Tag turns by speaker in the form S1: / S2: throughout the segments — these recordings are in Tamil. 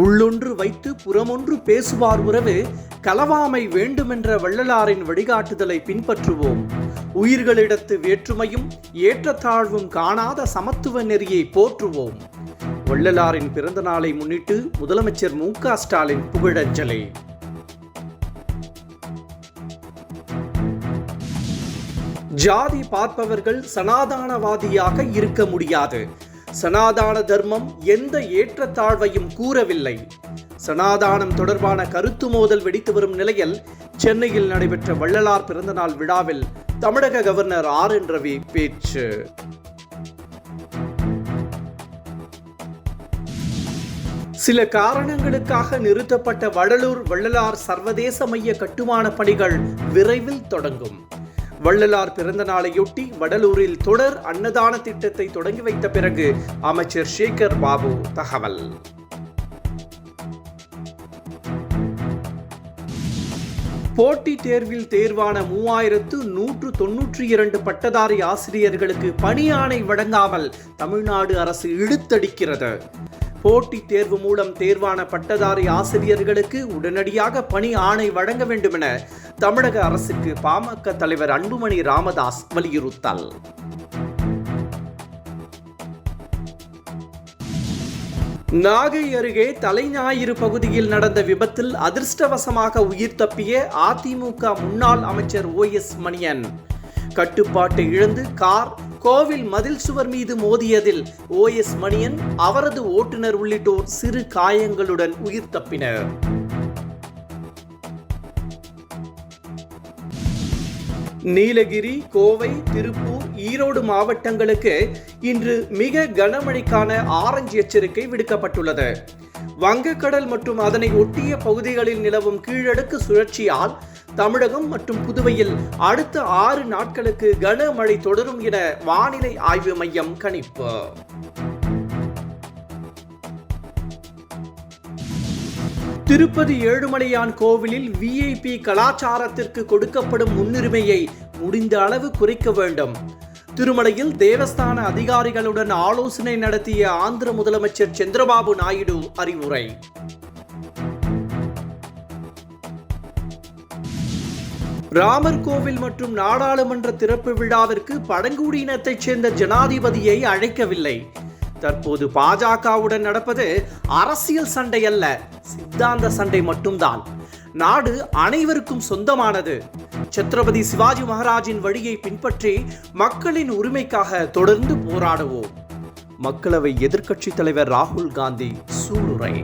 S1: உள்ளொன்று வைத்து புறமொன்று பேசுவார் உறவு களவாமை வேண்டுமென்ற வள்ளலாரின் வழிகாட்டுதலை பின்பற்றுவோம். உயிர்களிடத்து வேற்றுமையும் ஏற்றத்தாழ்வும் காணாத சமத்துவ நெறியை போற்றுவோம். வள்ளலாரின் பிறந்த நாளை முன்னிட்டு முதலமைச்சர் மு.க. ஸ்டாலின் புகழஞ்சலி. ஜாதி பார்ப்பவர்கள் சனாதானவாதியாக இருக்க முடியாது. சனாதான தர்மம் எந்த ஏற்றத்தாழ்வையும் கூறவில்லை. சனாதானம் தொடர்பான கருத்து மோதல் வெடித்து வரும் நிலையில் சென்னையில் நடைபெற்ற வள்ளலார் பிறந்தநாள் விழாவில் தமிழக கவர்னர் ஆர்.என். ரவி பேச்சு. சில காரணங்களுக்காக நிறுத்தப்பட்ட வடலூர் வள்ளலார் சர்வதேச மைய கட்டுமான பணிகள் விரைவில் தொடங்கும். வள்ளலார் பிறந்த நாளையொட்டி வடலூரில் தொடர் அன்னதான திட்டத்தை தொடங்கி வைத்த பிறகு அமைச்சர் சேகர் பாபு தகவல். போட்டித் தேர்வில் தேர்வான 3192 பட்டதாரி ஆசிரியர்களுக்கு பணி ஆணை வழங்காமல் தமிழ்நாடு அரசு இழுத்தடிக்கிறது. போட்டித் தேர்வு மூலம் தேர்வான பட்டதாரி ஆசிரியர்களுக்கு உடனடியாக பணி ஆணை வழங்க வேண்டும் என தமிழக அரசுக்கு பாமக தலைவர் அன்புமணி ராமதாஸ் வலியுறுத்தல். நாகை அருகே தலைஞாயிறு பகுதியில் நடந்த விபத்தில் அதிர்ஷ்டவசமாக உயிர் தப்பிய அதிமுக முன்னாள் அமைச்சர் OS மணியன். கட்டுப்பாட்டை இழந்து கார் கோவில் மதில் சுவர் மீது மோதியதில் OS மணியன், அவரது ஓட்டுநர் உள்ளிட்டோர் சிறு காயங்களுடன் உயிர் தப்பினர். நீலகிரி, கோவை, திருப்பூர், ஈரோடு மாவட்டங்களுக்கு இன்று மிக கனமழைக்கான ஆரஞ்சு எச்சரிக்கை விடுக்கப்பட்டுள்ளது. வங்கக்கடல் மற்றும் அதனை ஒட்டிய பகுதிகளில் நிலவும் கீழடுக்கு சுழற்சியால் தமிழகம் மற்றும் புதுவையில் அடுத்த 6 நாட்களுக்கு கனமழை தொடரும் என வானிலை ஆய்வு மையம் கணிப்பு. திருப்பதி ஏழுமலையான் கோவிலில் VIP கலாச்சாரத்திற்கு கொடுக்கப்படும் முன்னுரிமையை முடிந்த அளவு குறைக்க வேண்டும். திருமலையில் தேவஸ்தான அதிகாரிகளுடன் ஆலோசனை நடத்திய ஆந்திர முதலமைச்சர் சந்திரபாபு நாயுடு அறிவுரை. ராமர் கோவில் மற்றும் நாடாளுமன்ற திறப்பு விழாவிற்கு பழங்குடியினத்தைச் சேர்ந்த ஜனாதிபதியை அழைக்கவில்லை. தற்போது பாஜகவுடன் நடப்பது அரசியல் சண்டை அல்ல, சித்தாந்த சண்டை மட்டும்தான். நாடு அனைவருக்கும் சொந்தமானது. சத்ரபதி சிவாஜி மகாராஜின் வழியை பின்பற்றி மக்களின் உரிமைக்காக தொடர்ந்து போராடுவோம். மக்களவை எதிர்க்கட்சித் தலைவர் ராகுல் காந்தி சூளுரை.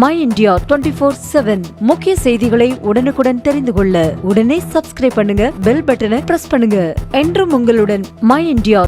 S2: மை இந்தியா 24/7 முக்கிய செய்திகளை உடனுக்குடன் தெரிந்து கொள்ள உடனே சப்ஸ்கிரைப் பண்ணுங்க, பெல் பட்டனை பிரஸ் பண்ணுங்க. என்றும் உங்களுடன் மை இந்தியா.